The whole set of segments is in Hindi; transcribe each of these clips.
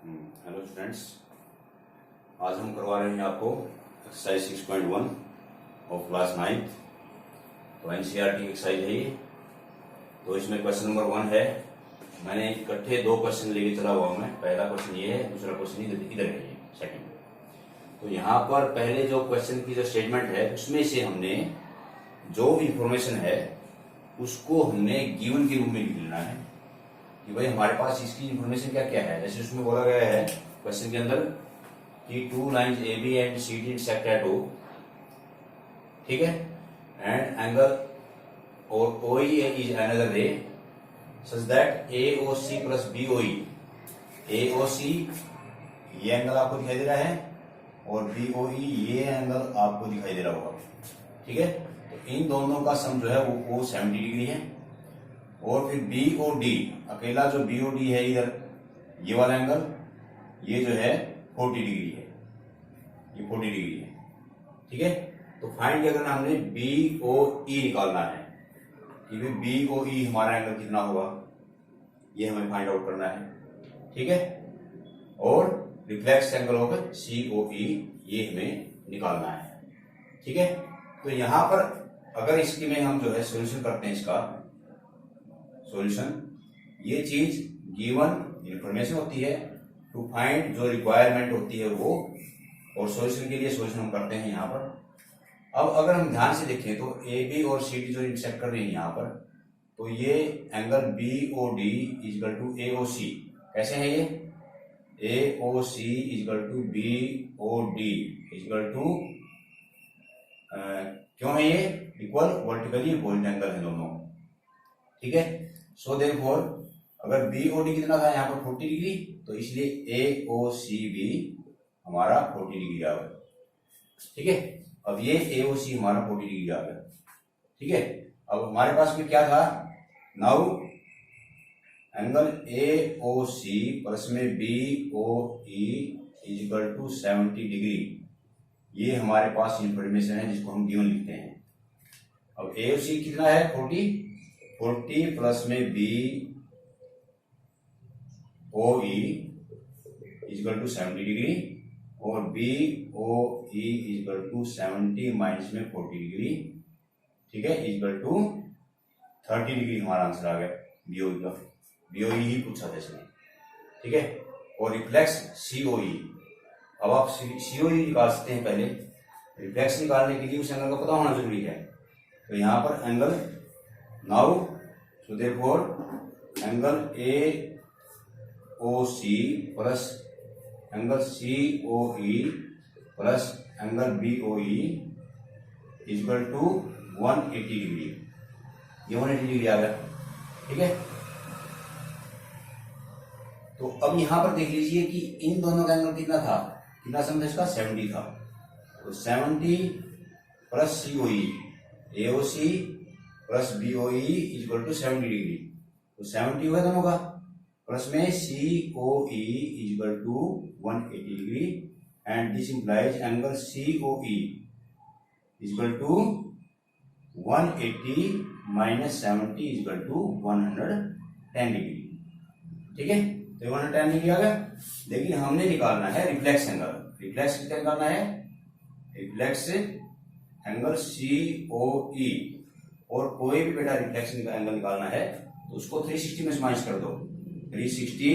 हेलो स्टूडेंट्स, आज हम करवा रहे हैं आपको एक्सरसाइज 6.1 ऑफ क्लास 9th। तो एनसीईआरटी एक्सरसाइज है ये। तो इसमें क्वेश्चन नंबर 1 है। मैंने इकट्ठे 2 क्वेश्चन लेके चला हुआ हूँ मैं। पहला क्वेश्चन ये है, दूसरा क्वेश्चन इधर है, ये सेकंड। तो यहाँ पर पहले जो क्वेश्चन की जो स्टेटमेंट है उसमें से हमने जो इंफॉर्मेशन है उसको हमने गिवन के रूप में लिख लेना है कि भाई हमारे पास इसकी इंफॉर्मेशन क्या क्या है। जैसे उसमें बोला गया है क्वेश्चन के अंदर कि 2 lines A B and C D intersect at O, ठीक है, एंड एंगल और OE is another ray such that AOC plus BOE, AOC ये एंगल आपको दिखाई दे रहा है और BOE ये एंगल आपको दिखाई दे रहा होगा, ठीक है। तो इन दोनों का सम जो है वो 70 डिग्री है। और फिर BOD, अकेला जो BOD है इधर ये वाला एंगल, ये जो है 40 डिग्री है, ये 40 डिग्री है, ठीक है। तो फाइंड किया करना हमने BOE निकालना है कि भाई BOE हमारा एंगल कितना होगा, ये हमें फाइंड आउट करना है, ठीक है। और रिफ्लेक्स एंगल होगा COE, ये हमें निकालना है, ठीक है। तो यहां पर अगर इसकी में हम जो है सोल्यूशन करते हैं, इसका सॉल्यूशन, ये चीज गिवन इंफॉर्मेशन होती है टू फाइंड जो रिक्वायरमेंट होती है वो, और सॉल्यूशन के लिए सॉल्यूशन हम करते हैं यहाँ पर। अब अगर हम ध्यान से देखें तो AB और CD जो इंटरसेक्ट कर रही है यहाँ पर, तो ये angle BOD equal to AOC कैसे है, ये AOC equal to BOD equal to क्यों है ये इक्वल, वर्टिकली अपोजिट एंगल है दोनों, ठीक है। सो देयरफॉर अगर BOD कितना था यहाँ पर 40 डिग्री, तो इसलिए AOC भी हमारा 40 डिग्री आ गया, ठीक है। अब ये AOC हमारा 40 डिग्री आ गया, ठीक है। अब हमारे पास में क्या था, नाउ एंगल AOC प्लस में BOE इक्वल टू 70 डिग्री, ये हमारे पास इंफॉर्मेशन है जिसको हम गिवन लिखते हैं। अब AOC कितना है 40 प्लस में BOE इक्वल टू 70 डिग्री और BOE इक्वल टू 70 माइनस में 40 डिग्री, ठीक है, इक्वल टू 30 डिग्री हमारा आंसर आ गया BOE का। BOE ही पूछा था इसमें, ठीक है। और रिफ्लेक्स COE, अब आप COE निकाल सकते हैं। पहले रिफ्लेक्स निकालने के लिए उस एंगल का पता होना जरूरी है। तो यहाँ पर angle now, so therefore angle AOC plus angle COE plus angle BOE equal to 180 degree, ये 180 डिग्री आ गया, ठीक है। तो अब यहां पर देख लीजिए कि इन दोनों का एंगल कितना था, कितना सम था इसका, 70 था। तो 70 plus COE, AOC plus BOE equal to 70 degree, तो 70 होगा दोनों का, प्लस में COE equal to 180 degree, and this implies angle COE equal to 180 minus 70 equal to 110 degree, ठीक है। तो 110 डिग्री आ गया। लेकिन हमने निकालना है रिफ्लेक्स एंगल। रिफ्लेक्स कितना निकालना है, रिफ्लेक्स एंगल COE, और कोई भी बेटा रिफ्लेक्स एंगल निकालना है तो उसको 360 में माइनस कर दो, 360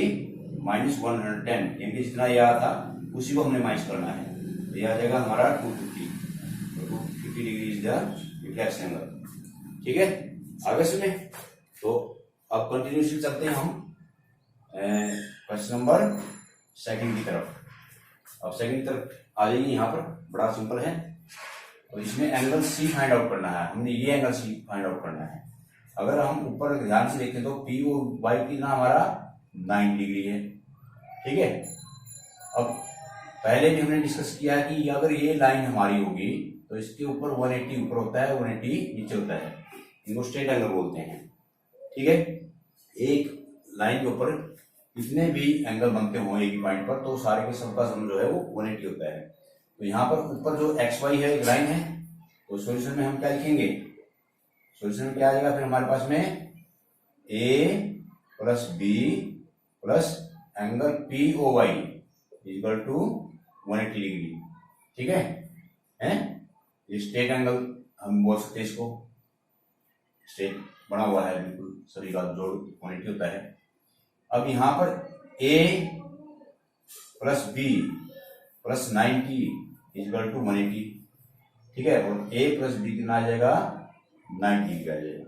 माइनस 110, यानी जितना ये आया था उसी को हमने माइनस करना है, तो यह आ जाएगा हमारा 250, तो 250 degree is the reflex angle, ठीक है। आगे सुने। तो अब कंटिन्यूसली चलते हैं हम क्वेश्चन नंबर सेकंड की तरफ। अब सेकंड की तरफ आ जाइए, यहाँ पर बड़ा सिंपल है। तो इसमें एंगल C फाइंड आउट करना है, हमने ये एंगल C फाइंड आउट करना है। अगर हम ऊपर ध्यान से देखें तो POY कितना हमारा 9 डिग्री है, ठीक है। अब पहले भी हमने डिस्कस किया है कि अगर ये लाइन हमारी होगी तो इसके ऊपर 180 ऊपर होता है, 180 नीचे होता है, इनको स्ट्रेट एंगल बोलते हैं, ठीक है। एक लाइन के ऊपर कितने भी एंगल बनते हो एक ही पॉइंट पर, तो सारे के सबका सम जो है वो 180 होता है। तो यहाँ पर ऊपर जो XY है एक लाइन है, तो सॉल्यूशन में हम क्या लिखेंगे, सॉल्यूशन में क्या आ जाएगा फिर हमारे पास में A plus B plus angle P O Y equal to 180 degree. ठीक है, ये स्ट्रेट एंगल हम बोल सकते हैं, इसको स्ट्रेट बना हुआ है बिल्कुल, सभी का जोड़ 180 होता है। अब यहां पर a plus B plus 90 equal to 180। ठीक है, और a प्लस बी कितना आ जाएगा, 90 डिग्री आ जाएगा।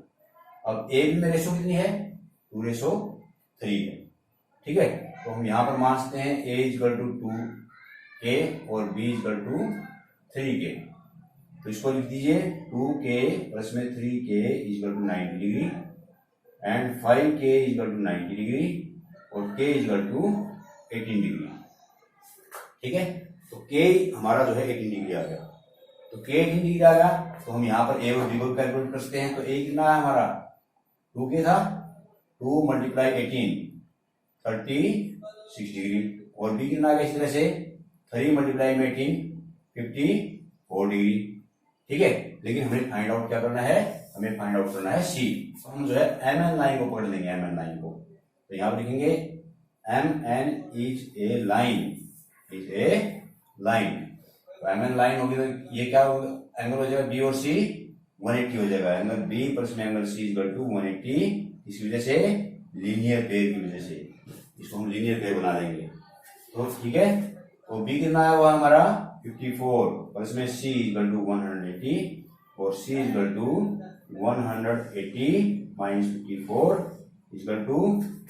अब a में रेशो कितनी है, 2:3 है। ठीक है, तो हम यहां पर मान सकते हैं a इक्वल टू 2k और b इक्वल टू 3k। तो इसको लिख दीजिए 2k प्लस में 3k equal to 90 degree and 5k equal to 90 degree और k इक्वल टू 18 डिग्री। ठीक है, तो k हमारा जो है 18 डिग्री आ गया। तो k 18 डिग्री आ गया, तो हम यहाँ पर a और b को कैलकुलेट कर सकते हैं। तो a कितना है हमारा, 2k था, 2 मल्टीप्लाई 18 36 डिग्री, और b कितना आ गया इस तरह से 3 मल्टीप्लाई में 18 54 डिग्री। ठीक है, लेकिन हमें फाइंड आउट क्या करना है, हमें फाइंड आउट करना है c। तो हम जो है mn लाइन को पकड़ लेंगे, mn लाइन को। तो यहां पर लिखेंगे mn is a line, is a line. तो mn लाइन होगी तो ये क्या होगा, एंगल हो जाएगा b और c 180 हो जाएगा। एंगल b प्लस में एंगल c इक्वल टू 180, इस वजह से लीनियर पेयर की वजह से इसको हम लीनियर पेयर बना देंगे। तो ठीक है, तो b कितना आया हुआ हमारा 54 प्लस में c इक्वल टू 180 और c equal to 180 minus 54 equal to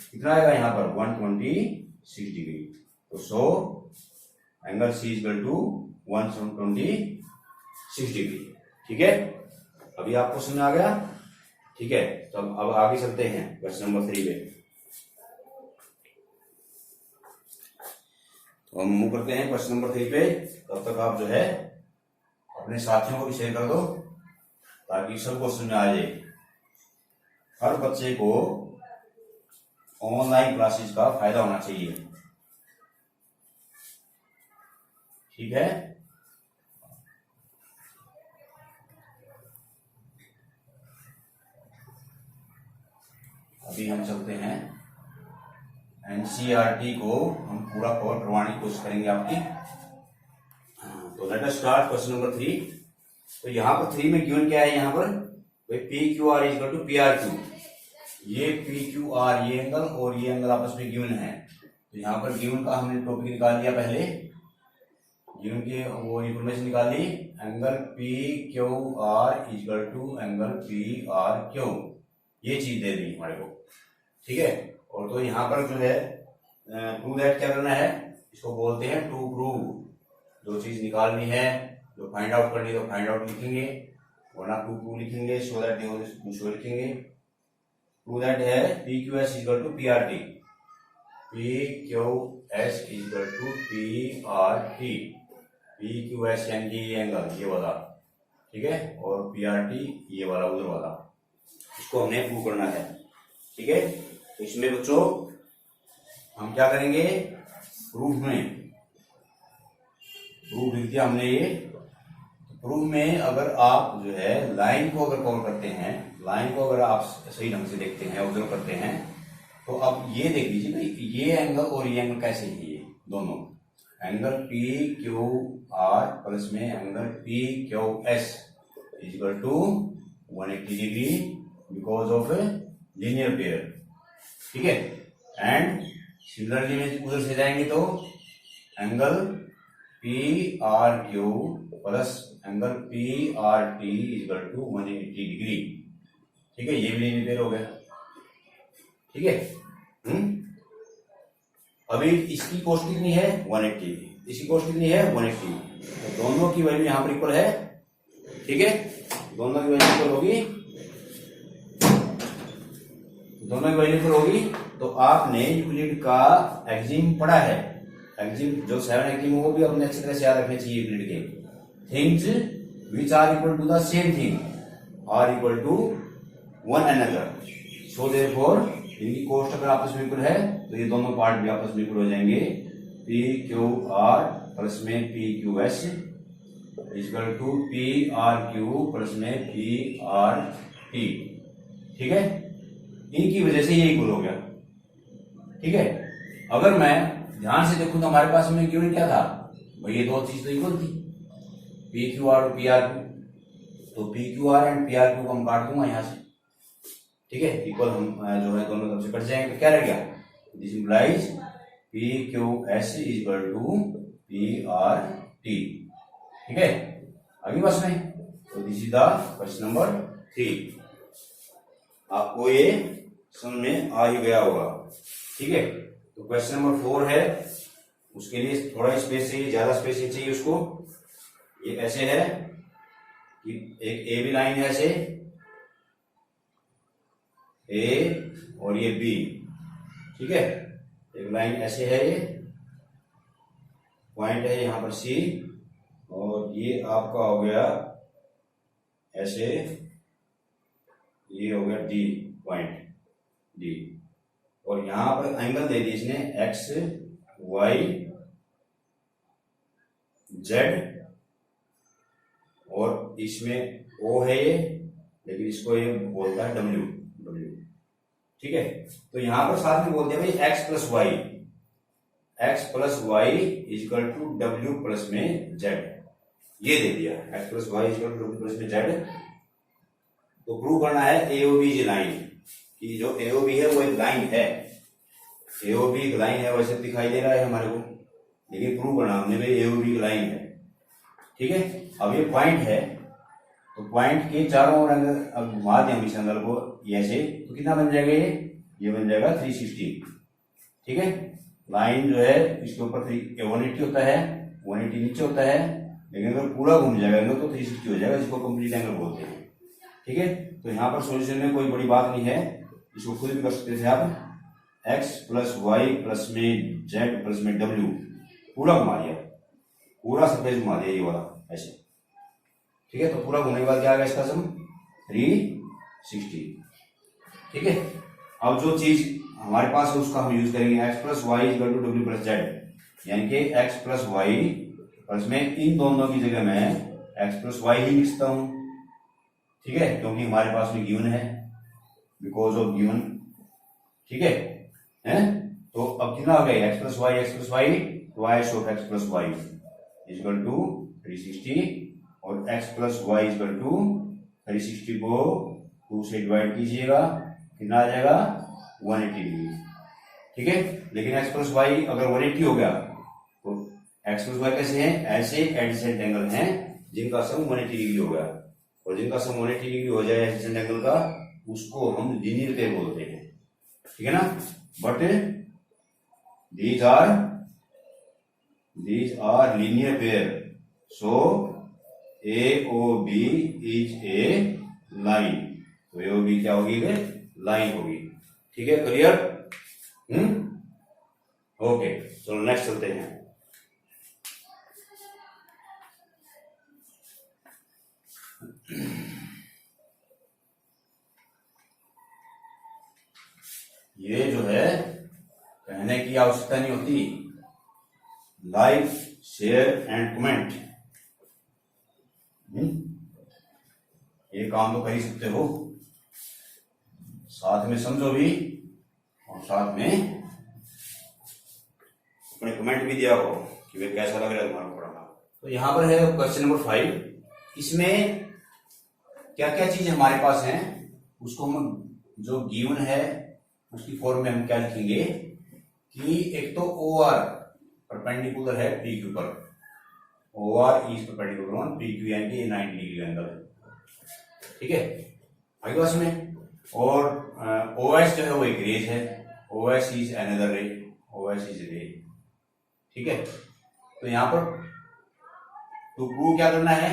कितना आएगा यहाँ पर 126 डिग्री। तो so angle c equal to 126 degree. ठीक है, अभी आपको समझ आ गया। ठीक है, तो अब आगे चलते हैं क्वेश्चन नंबर 3 पे। तो हम मूव करते हैं क्वेश्चन नंबर 3 पे। तब तक आप जो है अपने साथियों को भी शेयर कर दो ताकि सबको समझ आ जाए। हर बच्चे को ऑनलाइन क्लासेस का फायदा होना चाहिए। ठीक है, अभी हम चलते हैं एनसीईआरटी को हम पूरा कवर करवाने की कोशिश करेंगे आपकी। तो let us start question number 3। तो यहाँ पर 3 में गिवन क्या है, यहाँ पर P Q R equal to P R Q. ये पी क्यू आर ये एंगल और ये एंगल आपस में गिवन है। तो यहाँ पर गिवन का हमने टॉपिक निकाल लिया, पहले गिवन की वो इंफॉर्मेशन निकाल ली। Angle P Q R equal to angle P R Q, ये चीज दे दी हमारे को। ठीक है, और तो यहाँ पर जो है प्रूव दैट क्या करना है, इसको बोलते हैं टू प्रूव। जो चीज निकालनी है, जो फाइंड आउट करनी है तो फाइंड आउट लिखेंगे, वरना टू प्रूव लिखेंगे, शो दैट शो लिखेंगे। प्रूव दैट है P Q S equal to P R T, P Q S equal to P R T. P Q S यानी ये एंगल ये वाला, ठीक है, और पी आर टी ये वाला उधर वाला, इसको हमने प्रूव करना है। ठीक है, तो इसमें बच्चों हम क्या करेंगे, प्रूफ लिख दिया हमने ये। प्रूफ में अगर आप जो है लाइन को अगर कवर करते हैं, लाइन को अगर आप सही ढंग से देखते हैं, ऑब्जर्व करते हैं, तो अब ये देख लीजिए भाई, ये एंगल और ये एंगल कैसे है, ये दोनों angle P Q R plus में angle P Q S equal to 180 degree because of linear pair. ठीक है, एंड सिमिलरली में उधर से जाएंगे तो angle P R Q plus angle P R T equal to 180 degree. ठीक है, ये भी लीनियर पेयर हो गया। ठीक है, अभी इसकी कॉस्ट कितनी है 180, इसकी कॉस्ट कितनी है 180, तो दोनों की वैल्यू यहां पर इक्वल है। ठीक है, दोनों की वैल्यू इक्वल होगी, दोनों की वैल्यू इक्वल होगी। तो आपने यूक्लिड का एक्जिम पढ़ा है, एक्जिम जो 7 एक्जिम वो भी अपने अच्छी तरह से याद रखने चाहिए यूक्लिड के। Things which are equal to the same thing are equal to one another, so therefore इनकी कॉस्ट अगर आपस में इक्वल है तो ये दोनों पार्ट भी आपस में इक्वल हो जाएंगे। पी क्यू आर प्लस में P Q S equal to P R Q plus में पी आर टी। ठीक है, इनकी वजह से ये इक्वल हो गया। ठीक है, अगर मैं ध्यान से देखूं तो हमारे पास में गिवन क्या था भाई, ये दो चीज तो इक्वल थी, पी क्यू आर और पी आर क्यू। तो P Q are and P R Q को हम काट दूंगा यहां से, ठीक है, इक्वल हम जो है दोनों तरफ से कट जाएंगे। क्या रह गया, this implies P Q S is equal to P R T, ठीक है। अगली बस में तो this is the question number 3। आपको ये समझ में आ ही गया होगा, ठीक है। तो क्वेश्चन नंबर 4 है, उसके लिए थोड़ा स्पेस चाहिए, ज्यादा स्पेस चाहिए उसको। ये ऐसे है कि एक ए बी लाइन है, ऐसे ए और ये बी, ठीक है। एक लाइन ऐसे है, ये पॉइंट है यहां पर सी, और ये आपका हो गया ऐसे, ये हो गया डी पॉइंट डी, और यहां पर एंगल दे दी इसने एक्स वाई जेड, और इसमें ओ है ये, लेकिन इसको ये बोलता है डब्ल्यू डब्ल्यू, ठीक है। तो यहां पर साथ में बोल दिया भाई X plus Y equal to W plus में जेड, ये दे दिया X plus Y equal to W plus में जेड। तो प्रूव करना है एओबी लाइन, कि जो एओबी है वो एक लाइन है, एओबी एक लाइन है, वैसे दिखाई दे रहा है हमारे को, लेकिन प्रूव करना हमने भाई एओबी एक लाइन है, ठीक है। अब ये पॉइंट है, तो पॉइंट के चारों ओर अगर अब घुमा दें हम इस एंगल को ऐसे, तो कितना बन जाएगा ये बन जाएगा 360, ठीक है। लाइन जो है इसके ऊपर 180 होता है, 180 नीचे होता है, लेकिन अगर पूरा घूम जाएगा एंगल तो 360 हो जाएगा, इसको कंप्लीट एंगल बोलते हैं, ठीक है। तो यहाँ पर सोल्यूशन में कोई बड़ी बात नहीं है, इसको खुद भी कर सकते थे आप, एक्स प्लस वाई प्लस में जेड प्लस में डब्ल्यू पूरा घुमा दिया, पूरा सरफेस घुमा दिया ये वाला ऐसे, ठीक है। तो पूरा घूमने के बाद क्या आ गया इसका सम 360, ठीक है। अब जो चीज हमारे पास है उसका हम यूज करेंगे, X plus Y equal to W plus Z, यानी कि एक्स प्लस वाई प्लस में इन दोनों की जगह मैं एक्स प्लस वाई ही लिखता हूं, ठीक है, क्योंकि हमारे पास में गिवन है, बिकॉज ऑफ गिवन, ठीक है। तो अब कितना हो गया X plus Y twice of X plus Y equal to 360, और x plus Y equal to 360 को 2 से डिवाइड कीजिएगा, कितना आ जाएगा 180 डिग्री, ठीक है। लेकिन x प्लस वाई अगर 180 हो गया तो x प्लस वाई कैसे हैं, ऐसे एडजेसेंट एंगल हैं जिनका सम 180 डिग्री हो गया, और जिनका सम 180 डिग्री हो जाए एडजेसेंट एंगल का, उसको हम लीनियर पेयर बोलते हैं, ठीक है ना। But these are linear pair, so AOB is a line, तो AOB क्या होगी, लाइन होगी, ठीक है, क्लियर। ओके, चलो नेक्स्ट चलते हैं। ये जो है कहने की आवश्यकता नहीं होती, लाइक शेयर एंड कमेंट, ये काम तो कर ही सकते हो, साथ में समझो भी और साथ में अपने कमेंट भी दिया हो कि वे कैसा लग रहा है तुम्हारा पढ़ाना। तो यहां पर है क्वेश्चन नंबर 5, इसमें क्या क्या चीजें हमारे पास हैं उसको हम जो गिवन है उसकी फॉर्म में हम क्या लिखेंगे कि एक तो OR परपेंडिकुलर है PQ पर, OR is perpendicular on PQ, यानी कि 90 डिग्री एंगल है, ठीक है। आगे पास में और OS जो है वो एक रेज है, OS इज अनदर रे, OS इज रे, ठीक है। तो यहां पर टू प्रूव क्या करना है,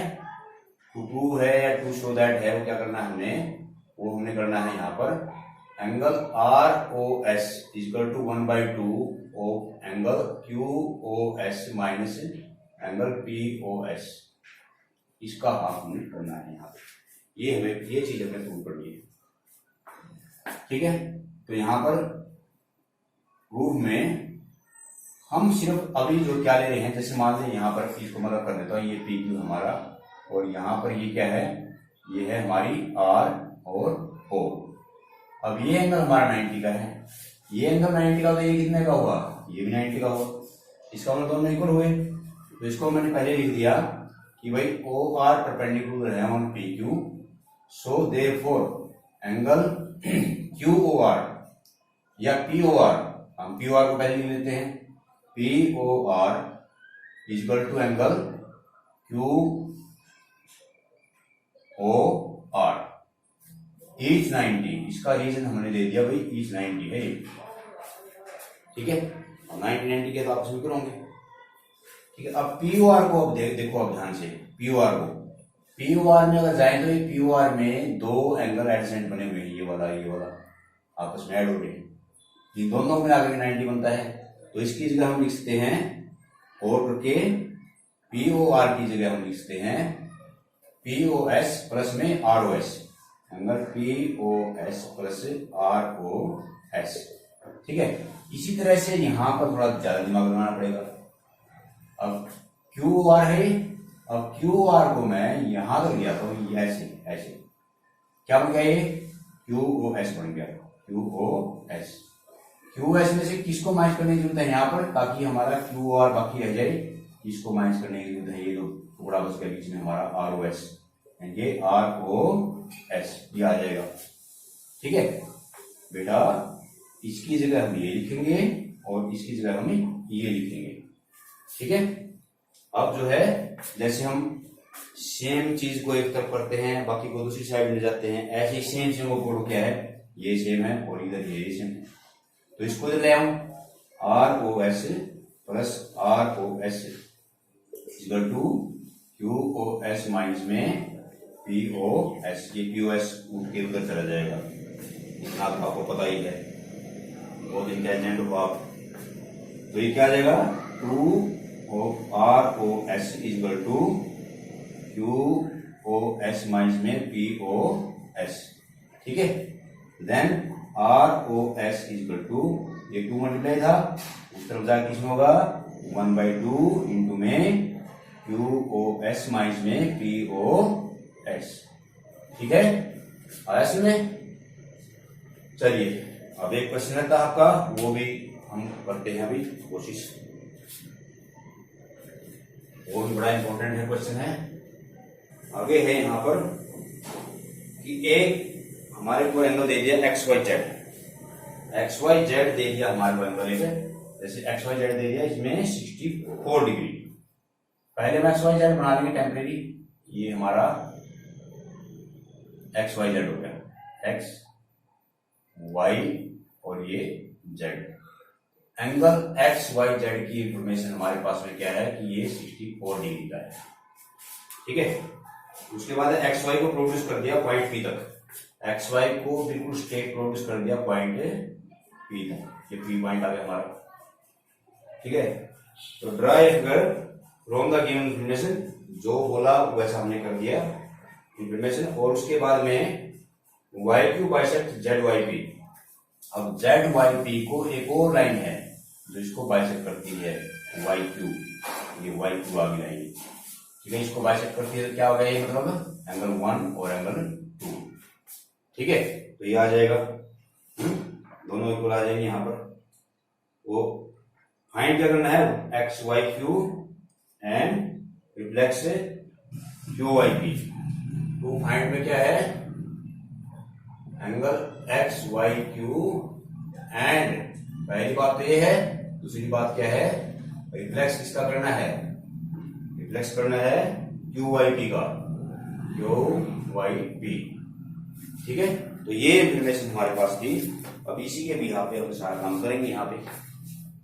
टू प्रूव है या टू शो दैट है, वो क्या करना है हमने करना है यहाँ पर angle ROS equal to 1/2 of angle QOS minus angle POS, इसका हाफ हमें करना है यहाँ पर, ये चीज हमें प्रूव करनी है, ठीक है। तो यहां पर प्रूफ में हम सिर्फ अभी जो क्या ले रहे हैं, जैसे मान लें यहाँ पर इसको मतलब कर देता हूं, ये PQ हमारा, और यहाँ पर ये क्या है, ये है हमारी R और O। अब ये एंगल हमारा 90 का है, ये एंगल 90 का, तो ये कितने का हुआ ये भी 90 का होगा। इसका मतलब दोनों इक्वल हुए। तो इसको मैंने पहले लिख दिया कि भाई ओ आर परपेंडिकुलर है on P Q, so therefore angle Q O R या पी ओ आर, हम पी ओ आर को पहले लिख लेते हैं, P O R equal to angle Q O R is 90। इसका रीजन हमने दे दिया भाई इज 90 है, ठीक है। 90 के तो आपस में करोगे, ठीक है। अब पीओआर को अब देखो, अब ध्यान से पीओआर को, पीओआर में अगर जाए तो ये पीओआर में दो एंगल एडजेसेंट बने हुए हैं, ये वाला आपस में ऐड हो रहे हैं, ये दोनों में आकर 90 बनता है। तो इसकी जगह हम लिखते हैं और करके पीओआर की जगह हम लिखते हैं पीओएस प्लस में ROS, angle POS plus ROS, ठीक है। इसी तरह से यहां पर थोड़ा ज्यादा दिमाग लगाना पड़ेगा। अब क्यू आर है, अब क्यू आर को मैं यहां तक लिया था ऐसे ऐसे, क्या बन गया ये क्यू ओ एस बन गया, Q O S. Q S में से किसको माइनस करने की जरूरत है यहाँ पर, ताकि हमारा क्यू आर बाकी रह जाए, इसको माइनस करने की जरूरत है। ये जो टुकड़ा बस के बीच में हमारा आर ओ एस, ये आर ओ एस ये आ जाएगा, ठीक है बेटा। इसकी जगह हम ये लिखेंगे और इसकी जगह हम ये लिखेंगे, ठीक है। अब जो है जैसे हम सेम चीज को एक तरफ करते हैं, बाकी को दूसरी साइड ले जाते हैं, ऐसे ही सेम सेम को कोड क्या है, ये सेम है और इधर ये सेम है। तो इसको ले आऊं R O S plus R O S equal to Q O S minus में पी ओ एस, ये पी ओ एस उठ के उधर चला जाएगा, इतना तो आपको पता ही है, बहुत इंटेलिजेंट हो आप। तो ये क्या आ जाएगा, two R O S equal to Q O S minus में पी ओ एस, ठीक है। Then R O S equal to, ये 2 मल्टीप्लाई था, उस तरफ जाकर किसमें होगा 1/2 इंटू में क्यू ओ एस माइनस में पी ओ एस, ठीक है। आया समझ? चलिए अब एक क्वेश्चन रहता है आपका, वो भी हम करते हैं अभी कोशिश, वो भी बड़ा इंपॉर्टेंट है क्वेश्चन है। आगे है यहाँ पर कि एक हमारे को एंगल दे दिया X Y Z, X Y Z दे दिया हमारे को एंगल, जैसे एक्स वाई जेड दे दिया इसमें 64 डिग्री। पहले हम एक्स वाई जेड बना लेंगे टेम्परेरी, ये हमारा एक्स वाई जेड हो गया, एक्स वाई और ये Z. Angle X Y Z की इंफॉर्मेशन हमारे पास में क्या है कि ये 64 डिग्री का है, ठीक है। उसके बाद एक्स वाई को प्रोड्यूस कर दिया पॉइंट पी तक, एक्स वाई को बिल्कुल स्ट्रेट प्रोड्यूस कर दिया पॉइंट पी तक, ये पी पॉइंट आ गया हमारा, ठीक है। तो draw a figure from the given information, जो बोला वैसा हमने कर दिया इंफॉर्मेशन, और उसके बाद में Y Q bisect Z Y P. अब जेड वाई पी को एक और लाइन है जो इसको बाइसेक्ट करती है, वाई क्यू, ये वाई क्यू आ गई लाइन, ठीक है। इसको बाइसेक्ट करती है तो क्या हो गया, ये मतलब एंगल 1 और एंगल 2, ठीक है। तो ये आ जाएगा, दोनों इक्वल आ जाएंगे यहाँ पर। वो फाइंड क्या करना है, X Y Q and reflex Q Y P. To find में क्या है, angle X Y Q and, पहली बात तो ये है, दूसरी बात क्या है, रिफ्लेक्स किसका करना है, रिफ्लेक्स करना है क्यू वाई पी का, क्यू वाई पी, ठीक है। तो ये इंफॉर्मेशन हमारे पास थी, अब इसी के भी यहाँ पे हम सारा काम करेंगे यहाँ पे,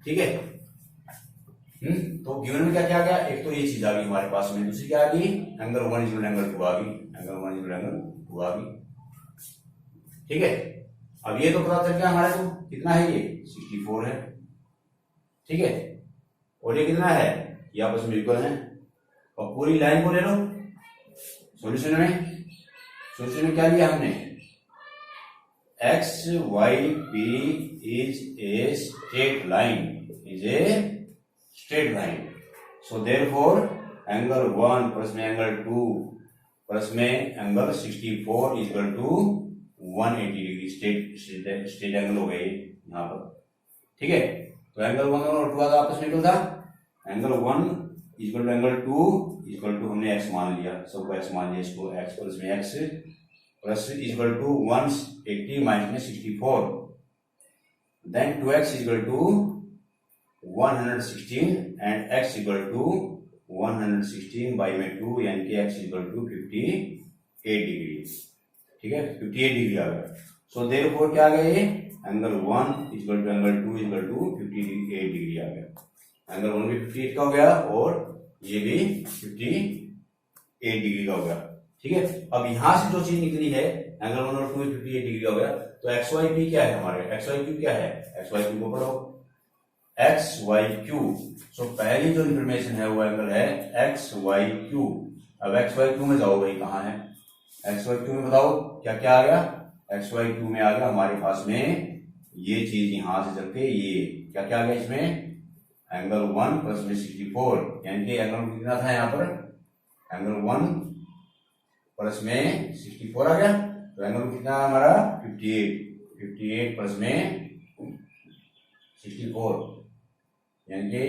ठीक है। तो गिवन में क्या क्या गया, एक तो ये चीज आ गई हमारे पास में, दूसरी क्या आ गई, एंगल 1 इक्वल एंगल 2 आ गई, एंगल 1 इक्वल एंगल 2 आ गई, ठीक है। अब ये तो पता चल गया हमारे को कितना है, ये 64 है, ठीक है। और ये कितना है, ये आपस में इक्वल है। और पूरी लाइन को ले लो सॉल्यूशन में, सॉल्यूशन में क्या लिया हमने, X Y P is a straight line, is a straight line, so therefore angle 1 plus में एंगल 2 प्लस में angle 64 equal to 180 degree, straight angle हो गए यहाँ पर, ठीक है। तो एंगल 1 और 2 आपस में इक्वल था, angle 1 equal to angle 2 equal to हमने x मान लिया, सबको x मान लिया, इसको x प्लस में x plus equal to 180 minus में 64, then 2x equal to 116 and x equal to 116 by में 2 यानी कि x इक्वल टू 58 डिग्री। ठीक है, 58 डिग्री आ गया। सो देयरफॉर क्या आ गया, ये angle 1 equal to angle 2 equal to 58 degree आ गया। एंगल 1 भी 58 का हो गया और ये भी 58 डिग्री का हो गया। ठीक है, अब यहां से जो चीज निकली है एंगल 1 और 2 58 डिग्री का हो गया, तो एक्स वाई पी क्या है हमारे, एक्स वाई क्यू क्या है, एक्स वाई क्यू को पढ़ो, एक्स वाई क्यू। सो पहली जो इंफॉर्मेशन है वो एंगल है एक्स वाई क्यू। अब एक्स वाई क्यू में जाओ भाई, कहां है एक्स वाई क्यू में, बताओ क्या क्या आ गया, एक्स वाई क्यू में आ गया हमारे पास में ये चीज, यहां से चल के ये क्या क्या आ गया इसमें, एंगल 1 प्लस में 64, यानी कि एंगल कितना था यहाँ पर, एंगल 1 प्लस में 64 आ गया, तो एंगल कितना हमारा 58 प्लस में 64 यानी कि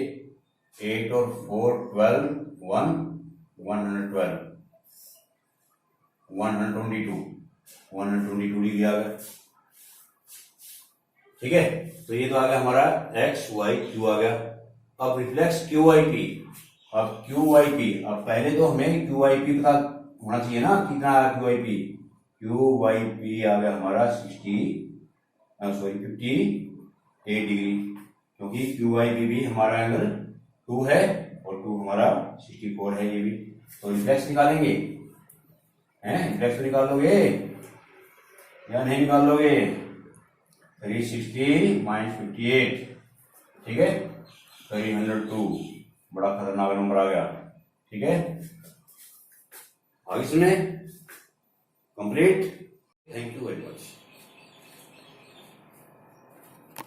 8 और 4 12 112 122 डिग्री आ गया। ठीक है, तो ये तो आ गया हमारा एक्स वाई क्यू आ गया। अब रिफ्लेक्स क्यू वाई पी, अब क्यू वाई पी, अब पहले तो हमें क्यू वाई पी पता होना चाहिए ना, कितना Q Y P, Q Y P आ गया हमारा 58 डिग्री, क्योंकि क्यू वाई पी भी हमारा एंगल 2 है और 2 हमारा 64 है ये भी। तो रिफ्लेक्स निकालेंगे हैं, रिफ्लेक्स तो निकाल लोगे या नहीं निकाल लोगे, 360 माइनस 58, ठीक है 302, बड़ा खतरनाक नंबर आ गया। ठीक है, आगे सुने, complete, thank you very much.